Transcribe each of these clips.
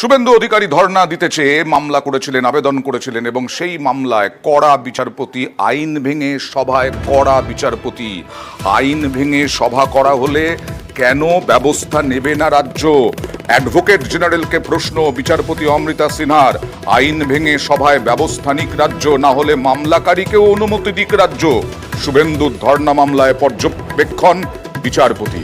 শুভেন্দু অধিকারী ধর্ণা দিতে চেয়ে মামলা করেছিলেন, আবেদন করেছিলেন এবং সেই মামলায় কড়া বিচারপতি, আইন ভেঙে সভায় কড়া বিচারপতি। আইন ভেঙে সভা করা হলে কেন ব্যবস্থা নেবে না রাজ্য? অ্যাডভোকেট জেনারেলকে প্রশ্ন বিচারপতি অমৃতা সিনহার। আইন ভেঙে সভায় ব্যবস্থা নিক রাজ্য, না হলে মামলাকারীকেও অনুমতি দিক রাজ্য। শুভেন্দুর ধর্ণা মামলায় পর্যবেক্ষণ বিচারপতি।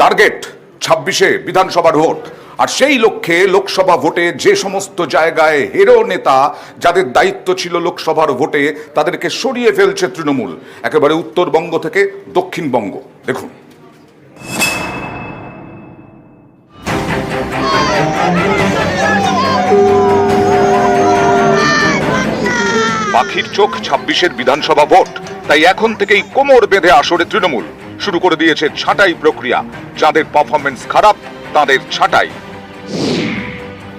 টার্গেট 26-এ বিধানসভার ভোট, আর সেই লক্ষ্যে লোকসভা ভোটে যে সমস্ত জায়গায় হেরো নেতা যাদের দায়িত্ব ছিল লোকসভার ভোটে তাদেরকে সরিয়ে ফেলছে তৃণমূল, একেবারে উত্তরবঙ্গ থেকে দক্ষিণবঙ্গ। দেখুন, পাখির চোখ 26-এর বিধানসভা ভোট, তাই এখন থেকেই কোমর বেঁধে আসরে তৃণমূল শুরু করে দিয়েছে ছাঁটাই প্রক্রিয়া। যাদের পারফরমেন্স খারাপ তাদের ছাঁটাই।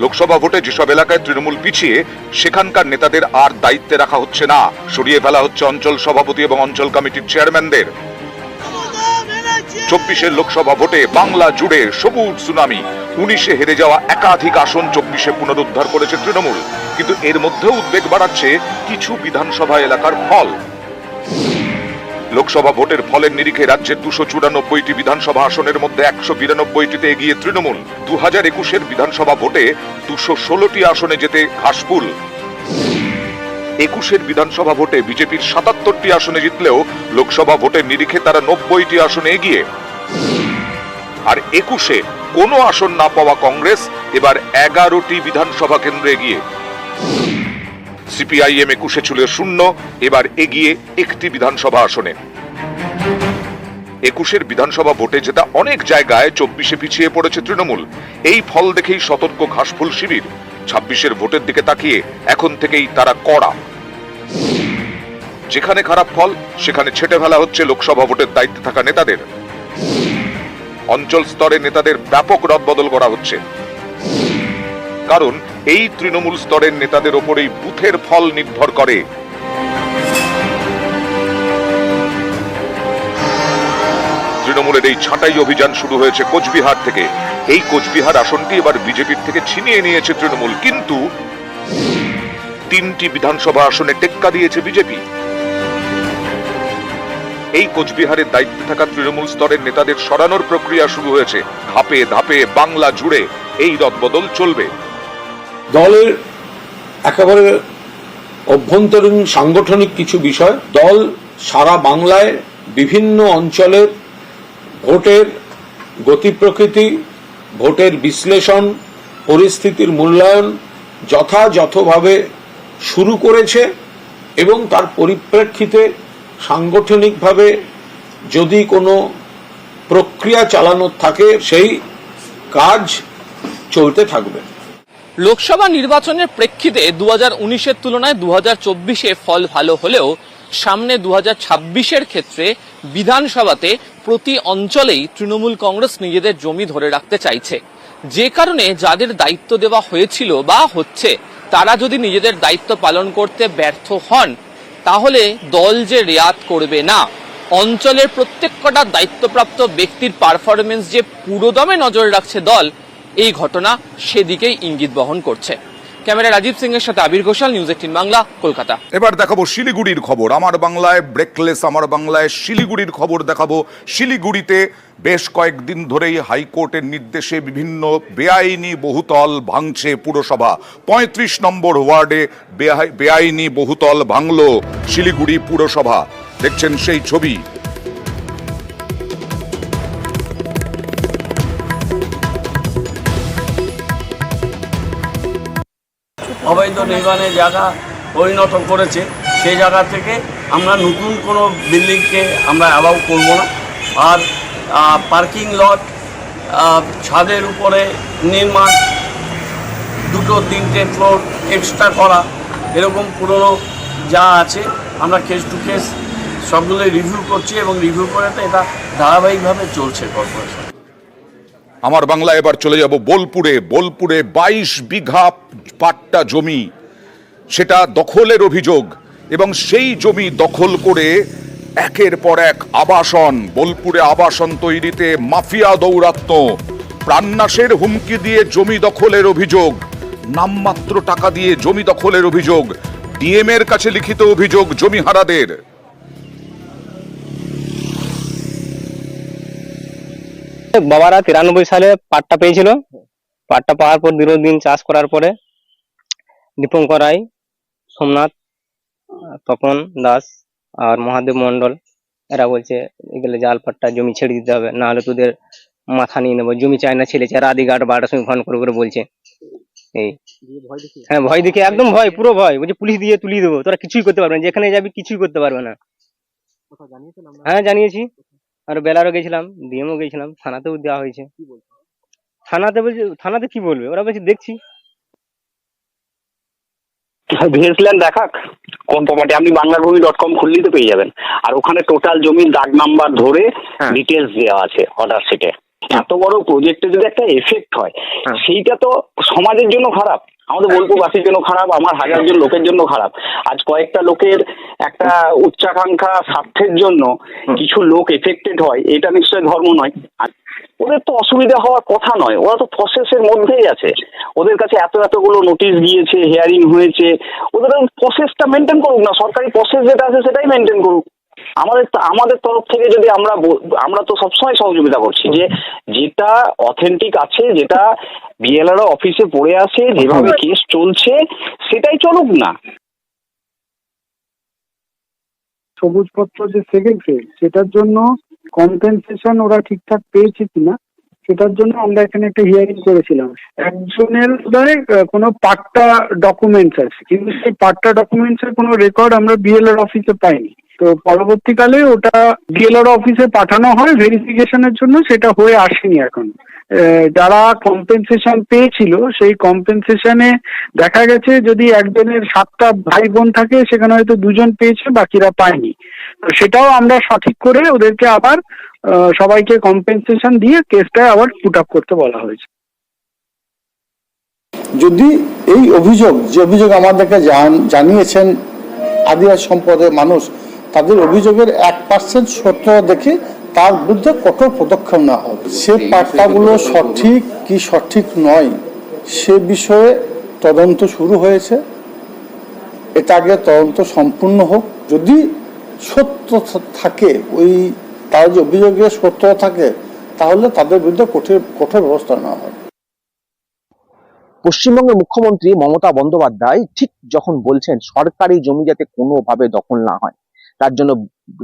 লোকসভা ভোটে যেসব এলাকায় তৃণমূল পিছিয়ে সেখানকার নেতাদের আর দায়িত্বে রাখা হচ্ছে না, সরিয়ে ফেলা হচ্ছে অঞ্চল সভাপতি এবং অঞ্চল কমিটির চেয়ারম্যানদের। 24-এর লোকসভা ভোটে বাংলা জুড়ে সবুজ সুনামি। 19-এ হেরে যাওয়া একাধিক আসন 24-এ পুনরুদ্ধার করেছে তৃণমূল, কিন্তু এর মধ্যেও উদ্বেগ বাড়াচ্ছে কিছু বিধানসভা এলাকার ফল। লোকসভা ভোটের ফলের নিরিখে রাজ্যের 294টি বিধানসভা আসনের মধ্যে 192টিতে এগিয়ে তৃণমূল। 2021-এর বিধানসভা ভোটে 216টি আসনে যেতে ঘাসফুল। 21-এর বিধানসভা ভোটে বিজেপির 77টি আসনে জিতলেও লোকসভা ভোটের নিরিখে তারা 90টি আসনে এগিয়ে। আর 21-এ কোনো আসন না পাওয়া কংগ্রেস এবার 11টি বিধানসভা কেন্দ্রে এগিয়ে। সিপিআইএম 21-এ ছিল শূন্য, এবার এগিয়ে একটি বিধানসভা আসনে। 21-এর বিধানসভা ভোটে জেতা অনেক জায়গায় 24-এ পিছিয়ে পড়েছে তৃণমূল। এই ফল দেখেই সতর্ক ঘাসফুল শিবির। 26-এর ভোটের দিকে তাকিয়ে এখন থেকেই তারা কড়া। যেখানে খারাপ ফল সেখানে ছেটে ফেলা হচ্ছে লোকসভা ভোটের দায়িত্বে থাকা নেতাদের। অঞ্চল স্তরে নেতাদের ব্যাপক রদবদল করা হচ্ছে, কারণ এই তৃণমূল স্তরের নেতাদের ওপরেই বুথের ফল নির্ভর করে। তৃণমূলের এই ছাঁটাই অভিযান শুরু হয়েছে কোচবিহার থেকে। এই কোচবিহার আসনটি এবার বিজেপির থেকে ছিনিয়ে নিয়েছে তৃণমূল, কিন্তু 3টি বিধানসভা আসনে টেক্কা দিয়েছে বিজেপি। এই কোচবিহারের দায়িত্বে থাকা তৃণমূল স্তরের নেতাদের সরানোর প্রক্রিয়া শুরু হয়েছে। ধাপে ধাপে বাংলা জুড়ে এই রদবদল চলবে। দলের একেবারে অভ্যন্তরীণ সাংগঠনিক কিছু বিষয়, দল সারা বাংলায় বিভিন্ন অঞ্চলের ভোটের গতি প্রকৃতি, ভোটের বিশ্লেষণ, পরিস্থিতির মূল্যায়ন যথাযথভাবে শুরু করেছে এবং তার পরিপ্রেক্ষিতে সাংগঠনিকভাবে যদি কোনো প্রক্রিয়া চালানো থাকে সেই কাজ চলতে থাকবে। লোকসভা নির্বাচনের প্রেক্ষিতে 2019-এর তুলনায় 2024-এ ফল ভালো হলেও সামনে 2026-এর ক্ষেত্রে বিধানসভাতে প্রতি অঞ্চলেই তৃণমূল কংগ্রেস নিজেদের জমি ধরে রাখতে চাইছে। যে কারণে যাদের দায়িত্ব দেওয়া হয়েছিল বা হচ্ছে তারা যদি নিজেদের দায়িত্ব পালন করতে ব্যর্থ হন, তাহলে দল যে রেয়াত করবে না, অঞ্চলের প্রত্যেক কটা দায়িত্বপ্রাপ্ত ব্যক্তির পারফরমেন্স যে পুরোদমে নজর রাখছে দল, এই ঘটনা সেদিকেই ইঙ্গিত বহন করছে। ক্যামেরা রাজীব সিং এর সাথে আবির ঘোষাল, নিউজ 18 বাংলা, কলকাতা। এবার দেখাবো শিলিগুড়ির খবর। আমার বাংলায় ব্রেকলেস, আমার বাংলায় শিলিগুড়ির খবর দেখাবো। শিলিগুড়িতে বেশ কয়েকদিন ধরেই হাইকোর্টের নির্দেশে বিভিন্ন বেআইনি বহুতল ভাঙছে পুরসভা। 35 নম্বর ওয়ার্ডে বেআইনি বহুতল ভাঙল শিলিগুড়ি পুরসভা। দেখছেন সেই ছবি। অবৈধ নির্মাণের জায়গা পরিণত করেছে, সেই জায়গা থেকে আমরা নতুন কোনো বিল্ডিংকে আমরা অ্যালাউ করব না। আর পার্কিং লট, ছাদের উপরে নির্মাণ, 2-3টে ফ্লোর এক্সট্রা করা, এরকম পুরনো যা আছে আমরা কেস টু কেস সবগুলোই রিভিউ করছি এবং রিভিউ করে তো এটা ধারাবাহিকভাবে চলছে কর্পোরেশন। আমার বাংলা এবার চলে যাব বোলপুরে। বোলপুরে 22 বিঘা পাট্টা জমি সেটা দখলের অভিযোগ, এবং সেই জমি দখল করে একের পর এক আবাসন, বোলপুরে আবাসন তৈরিতে মাফিয়া দৌরাত্ম্য, প্রাণনাশের হুমকি দিয়ে জমি দখলের অভিযোগ, নামমাত্র টাকা দিয়ে জমি দখলের অভিযোগ, ডিএম এর কাছে লিখিত অভিযোগ জমিহারাদের। বাবারা 93 সালে পাট্টা পেয়েছিল। পাট্টা পাওয়ার পর দীর্ঘদিন চাষ করার পরে দীপঙ্কর রায়, সোমনাথ, তপন দাস আর মহাদেব মন্ডল এরা বলছে এগুলো জাল পাট্টা, জমি ছেড়ে দিতে হবে, না হলে তোদের মাথা নিয়ে নেবো, জমি চায় না ছেলে চায়। রাধিঘাট 12টার সময় ফোন করে বলছে এই। হ্যাঁ, ভয় দেখে, একদম ভয়, পুরো ভয়। বলছে পুলিশ দিয়ে তুলিয়ে দেবো, তোরা কিছুই করতে পারবে না, যেখানে যাবি কিছুই করতে পারবে না। হ্যাঁ জানিয়েছি, আর বেলারও গেছিলাম, ডিএমও গেছিলাম, থানাতেও দেওয়া হয়েছে। থানাতে বলছে, থানাতে কি বলবে, ওরা বলছে দেখছি। ভিজিল্যান্ড দেখাক কোন প্রপার্টি, আপনি বাংলাভূমি.com খুললেই তো পেয়ে যাবেন। আর ওখানে টোটাল জমির দাগ নাম্বার ধরে ডিটেলস দেওয়া আছে অর্ডার শিটে। এত বড় প্রজেক্টে যদি একটা এফেক্ট হয়, সেইটা তো সমাজের জন্য খারাপ, আমাদের বোলপুরবাসীর জন্য খারাপ, আমার হাজারজন লোকের জন্য খারাপ। আজ কয়েকটা লোকের একটা উচ্চাকাঙ্ক্ষা স্বার্থের জন্য কিছু লোক এফেক্টেড হয়, এটা নিশ্চয়ই ধর্ম নয়। আর ওদের তো অসুবিধা হওয়ার কথা নয়, ওরা তো প্রসেসের মধ্যেই আছে। ওদের কাছে এতগুলো নোটিশ গিয়েছে, হিয়ারিং হয়েছে, ওদের প্রসেসটা মেনটেন করুক না, সরকারি প্রসেস যেটা আছে সেটাই মেনটেন করুক। আমাদের তরফ থেকে যদি আমরা তো সবসময় সহযোগিতা করছি, যে যেটা অথেন্টিক আছে, যেটা বিএলআরও অফিসে পড়ে আছে, যেভাবে কেস চলছে সেটাই চলুক না। সবুজপত্র যে সেকেন্ড ফেজ, সেটার জন্য কম্পেনসেশন ওরা ঠিকঠাক পেয়েছে কিনা সেটার জন্য আমরা এখানে একটা হিয়ারিং করেছিলাম। একজনের কোনো পাট্টা ডকুমেন্টস আছে, কিন্তু সেই পাট্টা ডকুমেন্টস এর কোনো রেকর্ড আমরা বিএলআর অফিসে পাইনি। তো পরবর্তীকালে ওটা ডিএলআর অফিসে পাঠানো হয় ভেরিফিকেশনের জন্য, সেটা হয়ে আসেনি এখন। যারা কম্পেনসেশন পেয়েছিল সেই কম্পেনসেশনে দেখা গেছে যদি একজনের 7টা ভাই বোন থাকে, সেখানে হয়তো 2জন পেয়েছে, বাকিরা পায়নি। তো সেটাও আমরা সঠিক করে ওদেরকে আবার সবাইকে কম্পেনসেশন দিয়ে কেসটা আবার পুট আপ করতে বলা হয়েছে। যদি এই অভিযোগ, যে অভিযোগ আমাদেরকে জানিয়েছেন আদিবাসী সম্প্রদায়ের মানুষ, তাদের অভিযোগের 1% সত্য দেখে তার বিরুদ্ধে কঠোর পদক্ষেপ নেওয়া হবে। সে পাট্টাগুলো সঠিক কি সঠিক নয় সে বিষয়ে তদন্ত শুরু হয়েছে, এটা আগে তদন্ত সম্পূর্ণ হোক। যদি সত্য থাকে, ওই তার যে অভিযোগের সত্য থাকে, তাহলে তাদের বিরুদ্ধে কঠোর ব্যবস্থা নেওয়া হবে। পশ্চিমবঙ্গের মুখ্যমন্ত্রী মমতা বন্দ্যোপাধ্যায় ঠিক যখন বলছেন সরকারি জমি যাতে কোনোভাবে দখল না হয়, তার জন্য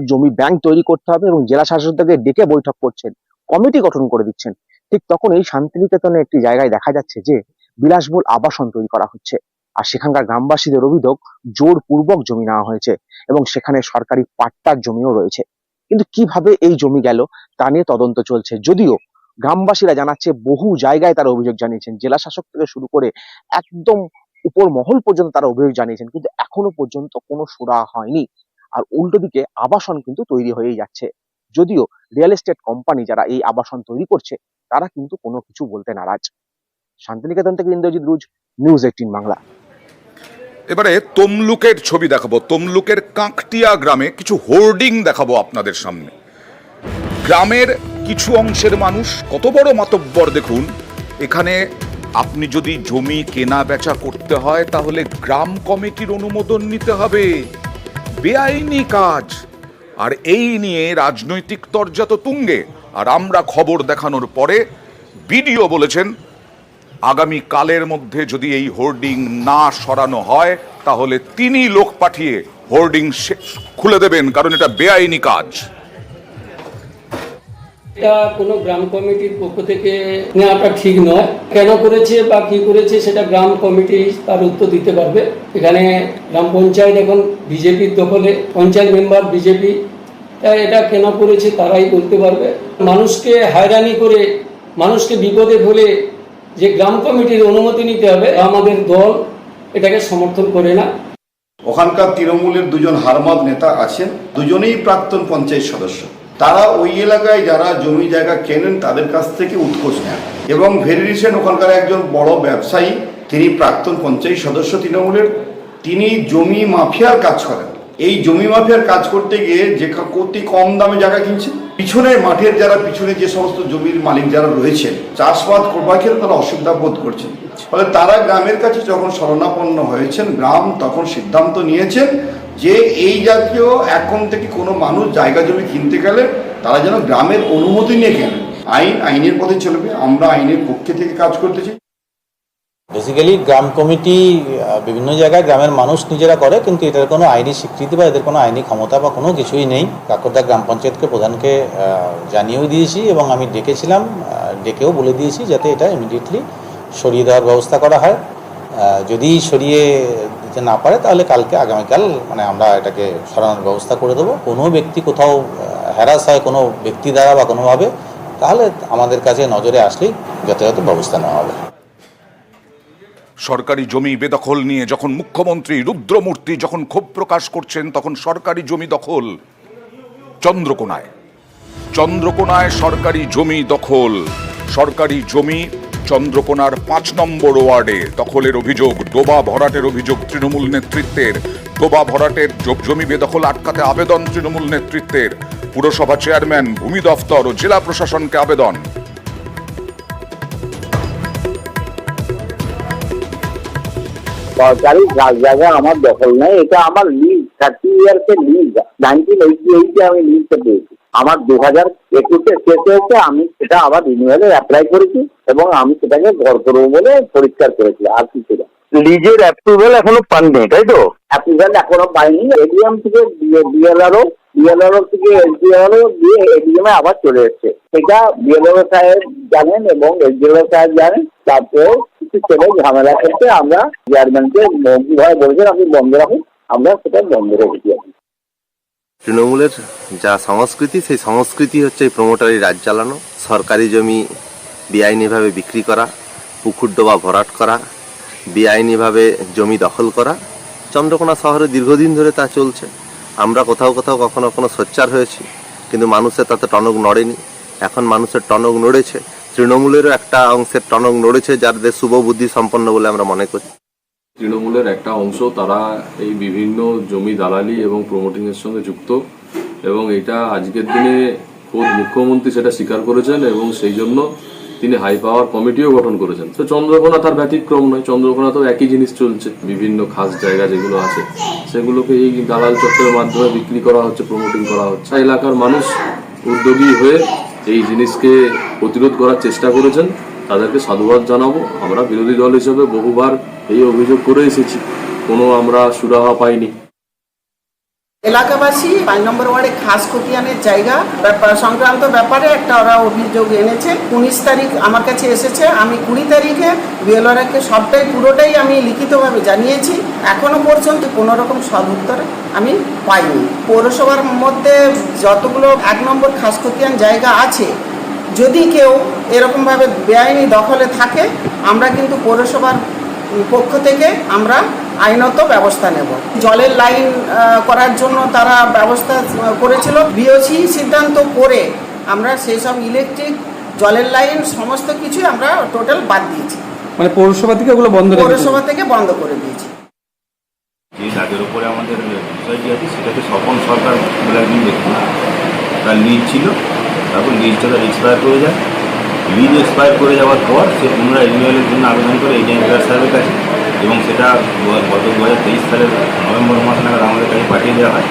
জমি ব্যাংক তৈরি করতে হবে এবং জেলা শাসকদেরকে ডেকে বৈঠক করছেন, কমিটি গঠন করে দিচ্ছেন, ঠিক তখন এই শান্তিনিকেতনে একটি জায়গায় দেখা যাচ্ছে যে বিলাসবহুল আবাসন তৈরি করা হচ্ছে। আর সেখানকার গ্রামবাসীদের অভিযোগ জোরপূর্বক জমি নেওয়া হয়েছে এবং সেখানে সরকারি পাট্টার জমিও রয়েছে। কিন্তু কিভাবে এই জমি গেল তা নিয়ে তদন্ত চলছে। যদিও গ্রামবাসীরা জানাচ্ছে বহু জায়গায় তারা অভিযোগ জানিয়েছেন, জেলা শাসক থেকে শুরু করে একদম উপর মহল পর্যন্ত তারা অভিযোগ জানিয়েছেন, কিন্তু এখনো পর্যন্ত কোনো সুরা হয়নি। আর উল্টো দিকে আবাসন কিন্তু তৈরি হয়েই যাচ্ছে, যদিও রিয়েল এস্টেট কোম্পানি যারা এই আবাসন তৈরি করছে তারা কিন্তু কোনো কিছু বলতে নারাজ। শান্তিনিকেতন থেকে ইন্দ্রজিৎ রুজ, নিউজ 18 বাংলা। এবারে তমলুকের ছবি দেখাবো। তমলুকের কাঁকটিয়া গ্রামে কিছু হোর্ডিং দেখাবো আপনাদের সামনে। গ্রামের কিছু অংশের মানুষ কত বড় মাতব্বর দেখুন। এখানে আপনি যদি জমি কেনা বেচা করতে হয় তাহলে গ্রাম কমিটির অনুমোদন নিতে হবে, বেআইনি কাজ। আর এই নিয়ে রাজনৈতিক তরজা তো তুঙ্গে। আর আমরা খবর দেখানোর পরে বিডিও বলেছেন আগামী কালের মধ্যে যদি এই হোর্ডিং না সরানো হয় তাহলে তিনি লোক পাঠিয়ে হোর্ডিং খুলে দেবেন, কারণ এটা বেআইনি কাজ। এটা কোনো গ্রাম কমিটির পক্ষ থেকে নেওয়াটা ঠিক নয়। কেন করেছে বা কি করেছে সেটা গ্রাম কমিটি তার উত্তর দিতে পারবে। এখানে গ্রাম পঞ্চায়েত এখন বিজেপির দখলে, পঞ্চায়েত মেম্বার বিজেপি, তাই এটা কেন করেছে তারাই বলতে পারবে। মানুষকে হয়রানি করে, মানুষকে বিপদে ফেলে যে গ্রাম কমিটির অনুমতি নিতে হবে, আমাদের দল এটাকে সমর্থন করে না। ওখানকার তৃণমূলের 2জন হারমাদ নেতা আছেন, দুজনেই প্রাক্তন পঞ্চায়েত সদস্য। তারা ওই এলাকায় যারা জমি জায়গা কেনেন তাদের কাছ থেকে উৎকোচ নেন এবং ভেরি রিসেন্ট ওখানকার একজন বড় ব্যবসায়ী, তিনি প্রাক্তন পঞ্চায়েত সদস্য তৃণমূলের, তিনি জমি মাফিয়ার কাজ করেন। এই জমি মাফিয়ার কাজ করতে গিয়ে যে অতি কম দামে জায়গা কিনছেন, পিছনের মাঠের যারা পিছনে যে সমস্ত জমির মালিক যারা রয়েছেন চাষবাদ করবার ক্ষেত্রে তারা অসুবিধা বোধ করছেন। ফলে তারা গ্রামের কাছে যখন শরণাপন্ন হয়েছেন, গ্রাম তখন সিদ্ধান্ত নিয়েছেন যে এই জাতীয় এখন থেকে কোনো মানুষ জায়গা জমি কিনতে গেলে তারা যেন গ্রামের অনুমতি নিয়ে কেনেন। আইনের পথে চলবে, আমরা আইনের পক্ষে থেকে কাজ করতে চাই। বেসিক্যালি গ্রাম কমিটি বিভিন্ন জায়গায় গ্রামের মানুষ নিজেরা করে, কিন্তু এটার কোনো আইনি স্বীকৃতি বা এদের কোনো আইনি ক্ষমতা বা কোনো কিছুই নেই। কাকরদা গ্রাম পঞ্চায়েতকে প্রধানকে জানিয়েও দিয়েছি এবং আমি ডেকেছিলাম, ডেকেও বলে দিয়েছি যাতে এটা ইমিডিয়েটলি সরিয়ে দেওয়ার ব্যবস্থা করা হয়। যদি সরিয়ে দিতে না পারে তাহলে আগামীকাল আমরা এটাকে সরানোর ব্যবস্থা করে দেবো। কোনো ব্যক্তি কোথাও হ্যারাস হয় কোনো ব্যক্তি দ্বারা বা কোনোভাবে, তাহলে আমাদের কাছে নজরে আসলেই যথাযথ ব্যবস্থা নেওয়া হবে। সরকারি জমি বেদখল নিয়ে যখন মুখ্যমন্ত্রী রুদ্রমূর্তি যখন ক্ষোভ প্রকাশ করছেন, তখন সরকারি জমি দখল চন্দ্রকোনায় সরকারি জমি দখল। সরকারি জমি চন্দ্রকোনার 5 নম্বর ওয়ার্ডে দখলের অভিযোগ, ডোবা ভরাটের অভিযোগ তৃণমূল নেতৃত্বের। ডোবা ভরাটের জমি বেদখল আটকাতে আবেদন তৃণমূল নেতৃত্বের। পুরসভা চেয়ারম্যান, ভূমি দফতর ও জেলা প্রশাসনকে আবেদন। সরকারি জায়গা আমার দখল নেই, এটা আমার লিজ, 30 ইয়ার্সের লিজ। 1988 আমি লিজটা পেয়েছি, আমার 2021 শেষ হয়েছে। আমি সেটা আবার রিনিউয়ালে অ্যাপ্লাই করেছি এবং আমি সেটাকে ঘর করবো বলে পরিষ্কার করেছি, আর কিছু না। লিজের অ্যাপ্রুভাল এখনো পাননি, তাই তো? অ্যাপ্রুভাল এখনো পাইনি। এডিএম থেকে বিএলআরও থেকে এসডিআরও দিয়ে এডিএম এ আবার চলে এসছে। সেটা বিএলআরও সাহেব জানেন এবং এসডিআরও সাহেব জানেন। তারপর কিছু ছেলে ঝামেলা করতে আমরা চেয়ারম্যানকে মৌখিকভাবে বলেছেন আপনি বন্ধ রাখুন, আমরা সেটা বন্ধ রেখেছি। তৃণমূলের যা সংস্কৃতি, সেই সংস্কৃতি হচ্ছে এই প্রমোটারি রাজ চালানো, সরকারি জমি বেআইনিভাবে বিক্রি করা, পুকুর ডোবা ভরাট করা, বেআইনিভাবে জমি দখল করা। চন্দ্রকোনা শহরে দীর্ঘদিন ধরে তা চলছে। আমরা কোথাও কখনো সোচ্চার হয়েছি, কিন্তু মানুষের তাতে টনক নড়েনি। এখন মানুষের টনক নড়েছে, তৃণমূলেরও একটা অংশের টনক নড়েছে, যাদের শুভ বুদ্ধি সম্পন্ন বলে আমরা মনে করি। তৃণমূলের একটা অংশ তারা এই বিভিন্ন জমি দালালি এবং প্রমোটিংয়ের সঙ্গে যুক্ত, এবং এটা আজকের দিনে খোদ মুখ্যমন্ত্রী সেটা স্বীকার করেছেন এবং সেই জন্য তিনি হাই পাওয়ার কমিটিও গঠন করেছেন। তো চন্দ্রকোনা তার ব্যতিক্রম নয়, চন্দ্রকোনাতেও একই জিনিস চলছে। বিভিন্ন খাস জায়গা যেগুলো আছে সেগুলোকে এই দালাল চক্রের মাধ্যমে বিক্রি করা হচ্ছে, প্রমোটিং করা হচ্ছে। এলাকার মানুষ উদ্যোগী হয়ে এই জিনিসকে প্রতিরোধ করার চেষ্টা করেছেন, তাদেরকে সাধুবাদ জানাবো। আমরা বিরোধী দল হিসেবে বহুবার এই অভিযোগ করে এসেছি, কোনো আমরা সুরাহা পাইনি। এলাকাবাসী 5 নম্বর ওয়ার্ডে খাস খতিয়ানের জায়গা সংক্রান্ত ব্যাপারে একটা ওরা অভিযোগ এনেছে। 19 তারিখ আমার কাছে এসেছে, আমি 20 তারিখে বিএলআরকে পুরোটাই আমি লিখিতভাবে জানিয়েছি। এখনো পর্যন্ত কোনো রকম সদুত্তর আমি পাইনি। পৌরসভার মধ্যে যতগুলো 1 নম্বর খাস খতিয়ান জায়গা আছে, যদি কেউ এরকমভাবে বেআইনি দখলে থাকে, আমরা কিন্তু পৌরসভার পক্ষ থেকে আমরা আইনত ব্যবস্থা নেব। জলের লাইন করার জন্য তারা ব্যবস্থা করেছিল, বিওসি সিদ্ধান্ত করে আমরা সেই সব ইলেকট্রিক, জলের লাইন সমস্ত কিছু আমরা টোটাল বাদ দিয়েছি। মানে পৌরসভা থেকে ওগুলো পৌরসভা থেকে বন্ধ করে দিয়েছি। যে দাগের উপরে আমাদের সোসাইটি আছে সেটাকে স্বপন সরকার বলে একদিন দেখুন, তার লিজ ছিল, তারপর লিজটা তার এক্সপায়ার করে যায়। লিজ এক্সপায়ার করে যাওয়ার পর সে পুনরায় রিনিউয়ালের জন্য আবেদন করে এজেন্ট সাহেবের কাছে, এবং সেটা গত 2023 সালের নভেম্বর মাসে নাগাদ আমাদের কাছে পাঠিয়ে দেওয়া হয়।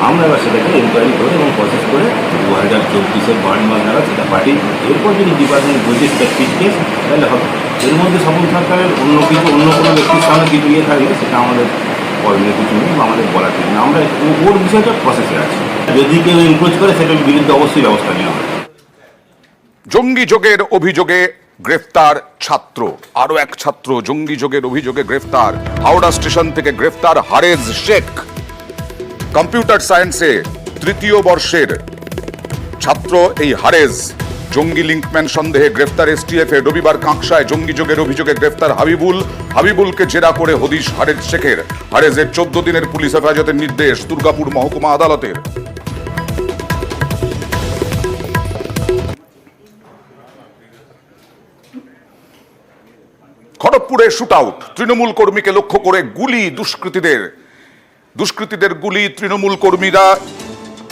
আমরা এবার সেটাকে এনকোয়ারি করে এবং প্রসেস করে 2024-এর মার্চ মাস নাগাদ সেটা পাঠিয়ে। এরপর যদি ডিপার্টমেন্ট বুঝে সেটা ঠিক কেস তাহলে হবে। এর মধ্যে স্বপন সরকারের অন্য কোনো ব্যক্তির সঙ্গে কিছু ইয়ে থাকলে সেটা আমাদের করণীয় কিছু নেই বা আমাদের বলার কিছু নেই। আমরা ওর বিষয়টা প্রসেসে আছি, যদি কেউ এনক্রোচ করে সেটার বিরুদ্ধে অবশ্যই ব্যবস্থা নেওয়া হবে। জঙ্গি যোগের অভিযোগে গ্রেফতার ছাত্র, আরো এক ছাত্র জঙ্গি যোগের অভিযোগে গ্রেফতার। হাওড়া স্টেশন থেকে গ্রেফতার হারেজ শেখ, কম্পিউটার সায়েন্সে 3য় বর্ষের ছাত্র এই হারেজ। জঙ্গি লিঙ্কম্যান সন্দেহে গ্রেফতার এসটিএফ এ। রবিবার কাঁকসায় জঙ্গি যোগের অভিযোগে গ্রেফতার হাবিবুলকে জেরা করে হদিশ হারেজ শেখের। হারেজের 14 দিনের পুলিশ হেফাজতের নির্দেশ দুর্গাপুর মহকুমা আদালতের। খড়গপুরে শুট আউট, তৃণমূল কর্মীকে লক্ষ্য করে গুলি দুষ্কৃতীদের গুলি। তৃণমূল কর্মীরা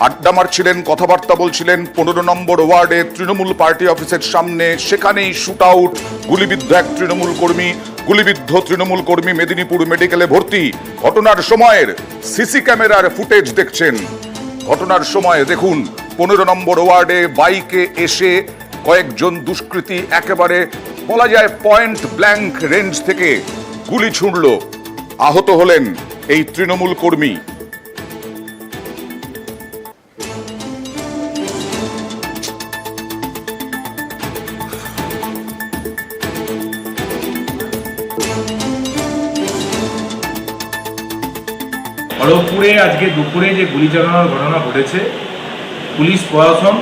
আড্ডা মারছিলেন, কথাবার্তা বলছিলেন 15 নম্বর ওয়ার্ডে তৃণমূল পার্টি অফিসের সামনে। সেখানেই শুট আউট, গুলিবিদ্ধ এক তৃণমূল কর্মী। গুলিবিদ্ধ তৃণমূল কর্মী মেদিনীপুর মেডিকেলে ভর্তি। ঘটনার সময়ের সিসি ক্যামেরার ফুটেজ দেখছেন। ঘটনার সময় দেখুন 15 নম্বর ওয়ার্ডে বাইকে এসে কয়েকজন দুষ্কৃতী একেবারে বলা যায় পয়েন্ট ব্ল্যাঙ্ক রেঞ্জ থেকে গুলি ছুঁড়ল। আহত হলেন এই তৃণমূল কর্মী। খড়গপুরে আজকে দুপুরে যে গুলি চালানোর ঘটনা ঘটেছে, পুলিশ প্রশাসন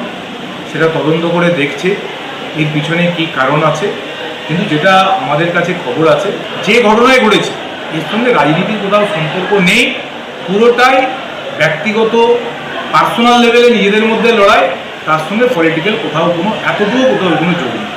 সেটা তদন্ত করে দেখছে এর পিছনে কি কারণ আছে। কিন্তু যেটা আমাদের কাছে খবর আছে, যে ঘটনায় ঘটেছে এর সঙ্গে রাজনীতির কোথাও সম্পর্ক নেই, পুরোটাই ব্যক্তিগত পার্সোনাল লেভেলে নিজেদের মধ্যে লড়াই, তার সঙ্গে পলিটিক্যাল কোথাও কোনো যোগ নেই।